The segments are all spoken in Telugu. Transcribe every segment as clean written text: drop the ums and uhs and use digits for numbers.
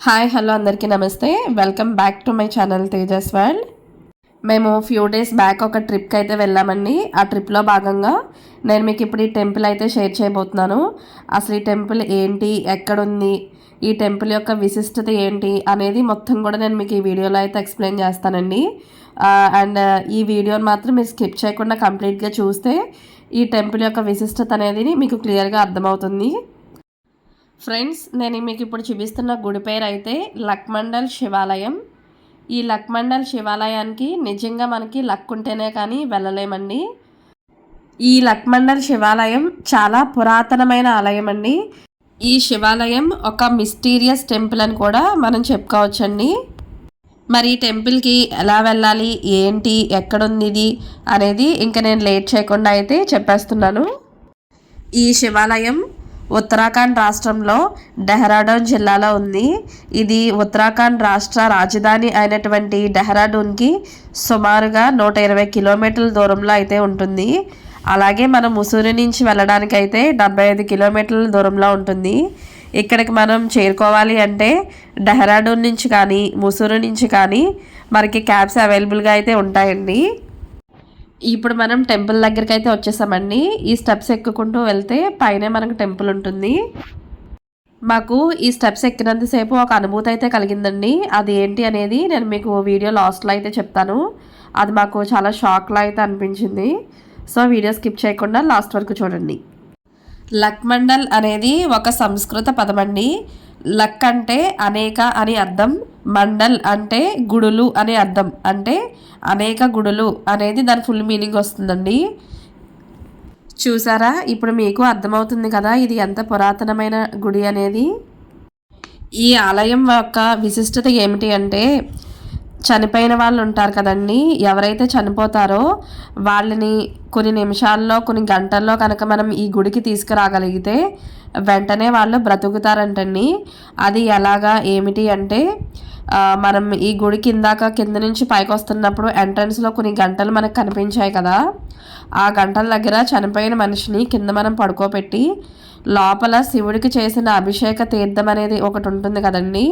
హాయ్ హలో అందరికీ నమస్తే. Welcome back to my channel Tejas world. మేము ఫ్యూ డేస్ బ్యాక్ ఒక ట్రిప్కి అయితే వెళ్ళామండి. ఆ ట్రిప్లో భాగంగా నేను మీకు ఇప్పుడు ఈ టెంపుల్ అయితే షేర్ చేయబోతున్నాను. అసలు ఈ టెంపుల్ ఏంటి, ఎక్కడుంది, ఈ టెంపుల్ యొక్క విశిష్టత ఏంటి అనేది మొత్తం కూడా నేను మీకు ఈ వీడియోలో అయితే ఎక్స్ప్లెయిన్ చేస్తానండి. అండ్ ఈ వీడియోని మాత్రం మీరు స్కిప్ చేయకుండా కంప్లీట్గా చూస్తే ఈ టెంపుల్ యొక్క విశిష్టత అనేది మీకు క్లియర్గా అర్థమవుతుంది. ఫ్రెండ్స్, నేను మీకు ఇప్పుడు చూపిస్తున్న గుడి పేరు అయితే లక్మండల్ శివాలయం. ఈ లక్మండల్ శివాలయానికి నిజంగా మనకి లక్ ఉంటేనే కానీ వెళ్ళలేమండి. ఈ లక్మండల్ శివాలయం చాలా పురాతనమైన ఆలయం అండి. ఈ శివాలయం ఒక మిస్టీరియస్ టెంపుల్ అని కూడా మనం చెప్పుకోవచ్చండి. మరి ఈ టెంపుల్కి ఎలా వెళ్ళాలి, ఏంటి, ఎక్కడుంది ఇది అనేది ఇంకా నేను లేట్ చేయకుండా అయితే చెప్పేస్తున్నాను. ఈ శివాలయం ఉత్తరాఖండ్ రాష్ట్రంలో డెహ్రాడూన్ జిల్లాలో ఉంది. ఇది ఉత్తరాఖండ్ రాష్ట్ర రాజధాని అయినటువంటి డెహ్రాడూన్కి సుమారుగా 120 కిలోమీటర్ల దూరంలో అయితే ఉంటుంది. అలాగే మనం ముసూరి నుంచి వెళ్ళడానికి అయితే 75 కిలోమీటర్ల దూరంలో ఉంటుంది. ఇక్కడికి మనం చేరుకోవాలి అంటే డెహ్రాడూన్ నుంచి కానీ ముసూరి నుంచి కానీ మనకి క్యాబ్స్ అవైలబుల్గా అయితే ఉంటాయండి. ఇప్పుడు మనం టెంపుల్ దగ్గరికి అయితే వచ్చేసామండి. ఈ స్టెప్స్ ఎక్కుకుంటూ వెళ్తే పైనే మనకు టెంపుల్ ఉంటుంది. మాకు ఈ స్టెప్స్ ఎక్కినంతసేపు ఒక అనుభూతి అయితే కలిగిందండి. అది ఏంటి అనేది నేను మీకు వీడియో లాస్ట్లో అయితే చెప్తాను. అది మాకు చాలా షాక్లా అయితే అనిపించింది. సో వీడియో స్కిప్ చేయకుండా లాస్ట్ వరకు చూడండి. లక్మండల్ అనేది ఒక సంస్కృత పదమండి. లక్ అంటే అనేక అని అర్థం, మండల్ అంటే గుడులు అని అర్థం. అంటే అనేక గుడులు అనేది దాని ఫుల్ మీనింగ్ వస్తుందండి. చూసారా, ఇప్పుడు మీకు అర్థమవుతుంది కదా ఇది ఎంత పురాతనమైన గుడి అనేది. ఈ ఆలయం యొక్క విశిష్టత ఏమిటి అంటే, చనిపోయిన వాళ్ళు ఉంటారు కదండి, ఎవరైతే చనిపోతారో వాళ్ళని కొన్ని నిమిషాల్లో కొన్ని గంటల్లో కనుక మనం ఈ గుడికి తీసుకురాగలిగితే వెంటనే వాళ్ళు బ్రతుకుతారంటండి. అది ఎలాగా ఏమిటి అంటే, మనం ఈ గుడి కింద నుంచి పైకి వస్తున్నప్పుడు ఎంట్రన్స్లో కొన్ని గంటలు మనకు కనిపించాయి కదా, ఆ గంటల దగ్గర చనిపోయిన మనిషిని కింద మనం పడుకోబెట్టి లోపల శివుడికి చేసిన అభిషేక తీర్థం అనేది ఒకటి ఉంటుంది కదండి,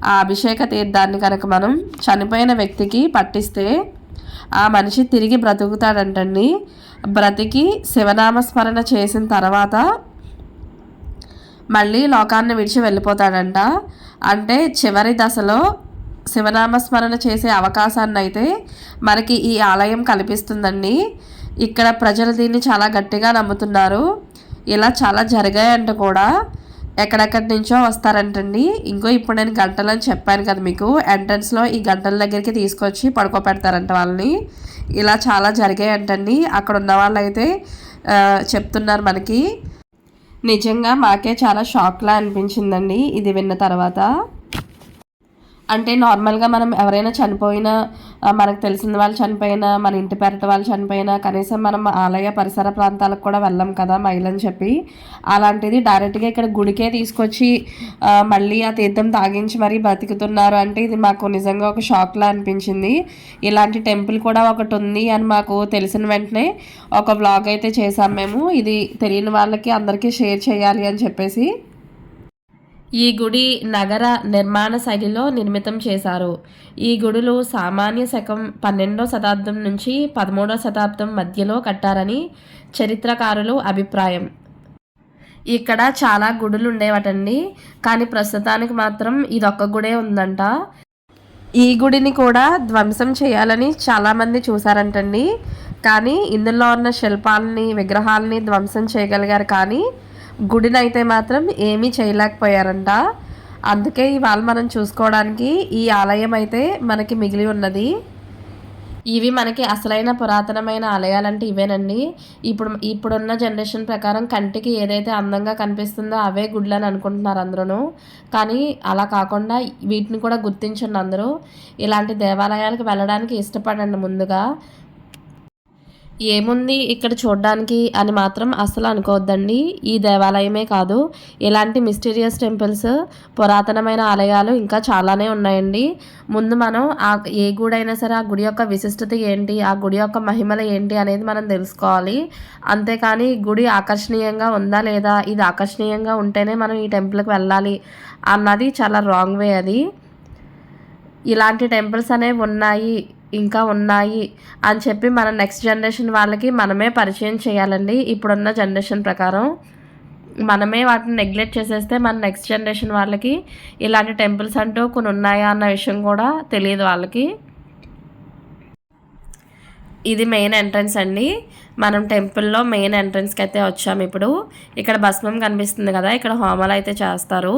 ఆ అభిషేక తీర్థాన్ని కనుక మనం చనిపోయిన వ్యక్తికి పట్టిస్తే ఆ మనిషి తిరిగి బ్రతుకుతాడంటండి. బ్రతికి శివనామస్మరణ చేసిన తర్వాత మళ్ళీ లోకాన్ని విడిచి వెళ్ళిపోతాడంట. అంటే చివరి దశలో శివనామస్మరణ చేసే అవకాశాన్ని అయితే మనకి ఈ ఆలయం కల్పిస్తుందండి. ఇక్కడ ప్రజలు దీన్ని చాలా గట్టిగా నమ్ముతున్నారు. ఇలా చాలా జరిగాయంట కూడా. ఎక్కడెక్కడి నుంచో వస్తారంటండి. ఇప్పుడు నేను గంటలు అని చెప్పాను కదా మీకు, ఎంట్రన్స్లో ఈ గంటల దగ్గరికి తీసుకొచ్చి పడుకోబెడతారంట వాళ్ళని. ఇలా చాలా జరిగాయంటండి. అక్కడ ఉన్న వాళ్ళు అయితే చెప్తున్నారు మనకి. నిజంగా మాకే చాలా షాక్లా అనిపించిందండి ఇది విన్న తర్వాత. అంటే నార్మల్గా మనం ఎవరైనా చనిపోయినా, మనకు తెలిసిన వాళ్ళు చనిపోయినా, మన ఇంటి పెరట వాళ్ళు చనిపోయినా కనీసం మనం ఆలయ పరిసర ప్రాంతాలకు కూడా వెళ్ళాం కదా మైలని చెప్పి. అలాంటిది డైరెక్ట్గా ఇక్కడ గుడికే తీసుకొచ్చి మళ్ళీ ఆ తీర్థం తాగించి మరీ బతుకుతున్నారు అంటే ఇది మాకు నిజంగా ఒక షాక్లా అనిపించింది. ఇలాంటి టెంపుల్ కూడా ఒకటి ఉంది అని మాకు తెలిసిన వెంటనే ఒక వ్లాగ్ అయితే చేసాం మేము. ఇది తెలియని వాళ్ళకి అందరికీ షేర్ చేయాలి అని చెప్పేసి. ఈ గుడి నగర నిర్మాణ శైలిలో నిర్మితం చేశారు. ఈ గుడులు సామాన్య శకం 12వ శతాబ్దం నుంచి 13వ శతాబ్దం మధ్యలో కట్టారని చరిత్రకారులు అభిప్రాయం. ఇక్కడ చాలా గుడులు ఉండేవటండి, కానీ ప్రస్తుతానికి మాత్రం ఇదొక్క గుడే ఉందంట. ఈ గుడిని కూడా ధ్వంసం చేయాలని చాలామంది చూసారంటండి, కానీ ఇందులో ఉన్న శిల్పాలని విగ్రహాలని ధ్వంసం చేయగలిగారు, కానీ గుడిని అయితే మాత్రం ఏమీ చేయలేకపోయారంట. అందుకే ఇవాళ మనం చూసుకోవడానికి ఈ ఆలయం అయితే మనకి మిగిలి ఉన్నది. ఇవి మనకి అసలైన పురాతనమైన ఆలయాలంటే ఇవేనండి. ఇప్పుడున్న జనరేషన్ ప్రకారం కంటికి ఏదైతే అందంగా కనిపిస్తుందో అవే గుడ్లని అనుకుంటున్నారు అందరూ. కానీ అలా కాకుండా వీటిని కూడా గుర్తించండి అందరూ. ఇలాంటి దేవాలయాలకు వెళ్ళడానికి ఇష్టపడండి ముందుగా. ఏముంది ఇక్కడ చూడడానికి అని మాత్రం అస్సలు అనుకోవద్దండి. ఈ దేవాలయమే కాదు, ఇలాంటి మిస్టీరియస్ టెంపుల్స్, పురాతనమైన ఆలయాలు ఇంకా చాలానే ఉన్నాయండి. ముందు మనం ఏ గుడి అయినా సరే ఆ గుడి యొక్క విశిష్టత ఏంటి, ఆ గుడి యొక్క మహిమలు ఏంటి అనేది మనం తెలుసుకోవాలి. అంతేకాని గుడి ఆకర్షణీయంగా ఉందా లేదా, ఇది ఆకర్షణీయంగా ఉంటేనే మనం ఈ టెంపుల్కి వెళ్ళాలి అన్నది చాలా రాంగ్ వే. అది ఇలాంటి టెంపుల్స్ అనేవి ఉన్నాయి, ఇంకా ఉన్నాయి అని చెప్పి మన నెక్స్ట్ జనరేషన్ వాళ్ళకి మనమే పరిచయం చేయాలండి. ఇప్పుడున్న జనరేషన్ ప్రకారం మనమే వాటిని నెగ్లెక్ట్ చేసేస్తే మన నెక్స్ట్ జనరేషన్ వాళ్ళకి ఇలాంటి టెంపుల్స్ అంటూ కొన్ని ఉన్నాయా అన్న విషయం కూడా తెలియదు వాళ్ళకి. ఇది మెయిన్ ఎంట్రన్స్ అండి. మనం టెంపుల్లో మెయిన్ ఎంట్రన్స్కి అయితే వచ్చాము. ఇప్పుడు ఇక్కడ భస్మం కనిపిస్తుంది కదా, ఇక్కడ హోమాలు అయితే చేస్తారు.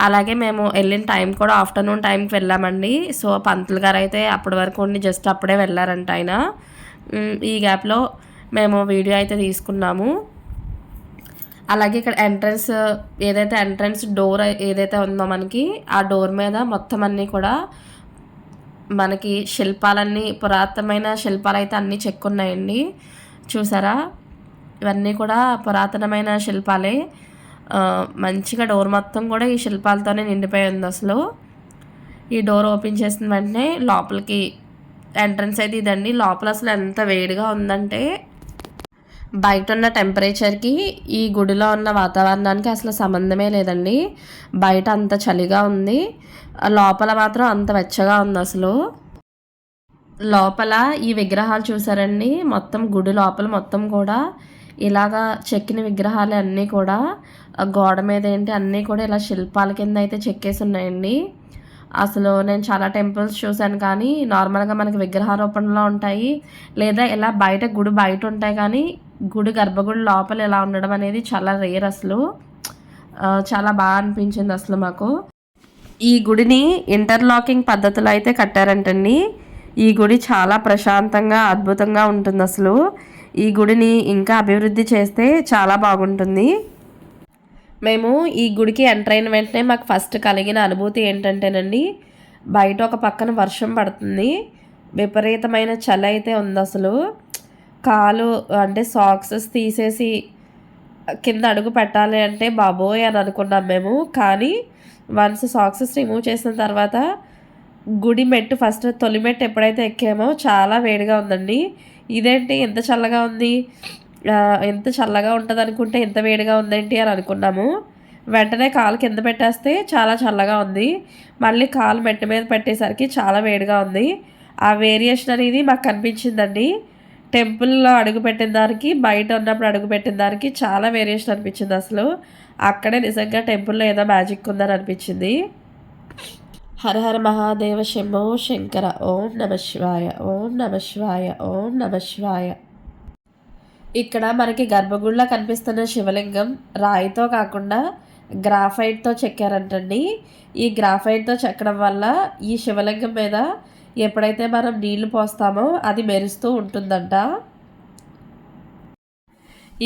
అలాగే మేము వెళ్ళిన టైం కూడా ఆఫ్టర్నూన్ టైంకి వెళ్ళామండి. సో పంతులు గారు అయితే అప్పటి వరకు ఉండి జస్ట్ అప్పుడే వెళ్ళారంట ఆయన. ఈ గ్యాప్లో మేము వీడియో అయితే తీసుకున్నాము. అలాగే ఇక్కడ ఎంట్రన్స్ ఏదైతే ఎంట్రన్స్ డోర్ ఏదైతే ఉందో మనకి ఆ డోర్ మీద మొత్తం అన్నీ కూడా మనకి శిల్పాలన్నీ, పురాతనమైన శిల్పాలు అయితే అన్నీ చెక్కున్నాయండి. చూసారా, ఇవన్నీ కూడా పురాతనమైన శిల్పాలే. మంచిగా డోర్ మొత్తం కూడా ఈ శిల్పాలతోనే నిండిపోయి ఉంది. అసలు ఈ డోర్ ఓపెన్ చేసిన వెంటనే లోపలికి ఎంట్రన్స్ అయితే ఇదండి. లోపల అసలు ఎంత వేడిగా ఉందంటే బయట ఉన్న టెంపరేచర్కి ఈ గుడిలో ఉన్న వాతావరణానికి అసలు సంబంధమే లేదండి. బయట అంత చలిగా ఉంది, లోపల మాత్రం అంత వెచ్చగా ఉంది. అసలు లోపల ఈ విగ్రహాలు చూసారండి, మొత్తం గుడి లోపల మొత్తం కూడా ఇలాగా చెక్కిన విగ్రహాలు అన్నీ కూడా గోడ మీద ఏంటి అన్నీ కూడా ఇలా శిల్పాల కింద అయితే చెక్కేసి ఉన్నాయండి. అసలు నేను చాలా టెంపుల్స్ చూశాను, కానీ నార్మల్గా మనకి విగ్రహారూపంలో ఉంటాయి, లేదా ఇలా బయట గుడి బయట ఉంటాయి, కానీ గుడి గర్భగుడి లోపల ఇలా ఉండడం అనేది చాలా రేర్. అసలు చాలా బాగా అనిపించింది అసలు మాకు. ఈ గుడిని ఇంటర్లాకింగ్ పద్ధతిలో అయితే కట్టారంటండి. ఈ గుడి చాలా ప్రశాంతంగా అద్భుతంగా ఉంటుంది. అసలు ఈ గుడిని ఇంకా అభివృద్ధి చేస్తే చాలా బాగుంటుంది. మేము ఈ గుడికి ఎంటర్ అయిన వెంటనే మాకు ఫస్ట్ కలిగిన అనుభూతి ఏంటంటేనండి, బయట ఒక పక్కన వర్షం పడుతుంది, విపరీతమైన చలి అయితే ఉంది. అసలు కాలు అంటే సాక్సెస్ తీసేసి కింద అడుగు పెట్టాలి అంటే బాబోయ్ అని అనుకున్నాం మేము. కానీ వన్స్ సాక్సెస్ రిమూవ్ చేసిన తర్వాత గుడి మెట్టు ఫస్ట్ తొలి మెట్టు ఎప్పుడైతే ఎక్కామో చాలా వేడిగా ఉందండి. ఇదేంటి ఎంత చల్లగా ఉంది, ఎంత చల్లగా ఉంటుంది అనుకుంటే ఎంత వేడిగా ఉందేంటి అని అనుకున్నాము. వెంటనే కాలు కింద పెట్టేస్తే చాలా చల్లగా ఉంది, మళ్ళీ కాలు మెట్టు మీద పెట్టేసరికి చాలా వేడిగా ఉంది. ఆ వేరియేషన్ అనేది మాకు కనిపించిందండి. టెంపుల్లో అడుగుపెట్టిన దానికి బయట ఉన్నప్పుడు అడుగుపెట్టిన దానికి చాలా వేరియేషన్ అనిపించింది. అసలు అక్కడే నిజంగా టెంపుల్లో ఏదో మ్యాజిక్ ఉందని అనిపించింది. హర హర మహాదేవ శంభో శంకర. ఓం నమ శివాయ, ఓం నమ శివాయ, ఓం నమ శివాయ. ఇక్కడ మనకి గర్భగుడిలో కనిపిస్తున్న శివలింగం రాయితో కాకుండా గ్రాఫైట్తో చెక్కారంటండి. ఈ గ్రాఫైట్తో చెక్కడం వల్ల ఈ శివలింగం మీద ఎప్పుడైతే మనం నీళ్లు పోస్తామో అది మెరుస్తూ ఉంటుందంట.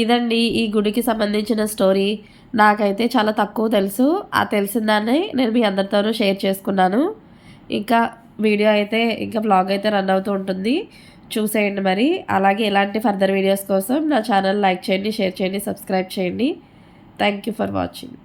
ఇదండి ఈ గుడికి సంబంధించిన స్టోరీ. నాకైతే చాలా తక్కువ తెలుసు, ఆ తెలిసిన దాన్ని నేను మీ అందరితోనూ షేర్ చేసుకున్నాను. ఇంకా వీడియో అయితే ఇంకా వ్లాగ్ అయితే రన్ అవుతూ ఉంటుంది, చూసేయండి మరి. అలాగే ఇలాంటి ఫర్దర్ వీడియోస్ కోసం నా ఛానల్ లైక్ చేయండి, షేర్ చేయండి, సబ్స్క్రైబ్ చేయండి. Thank you for watching.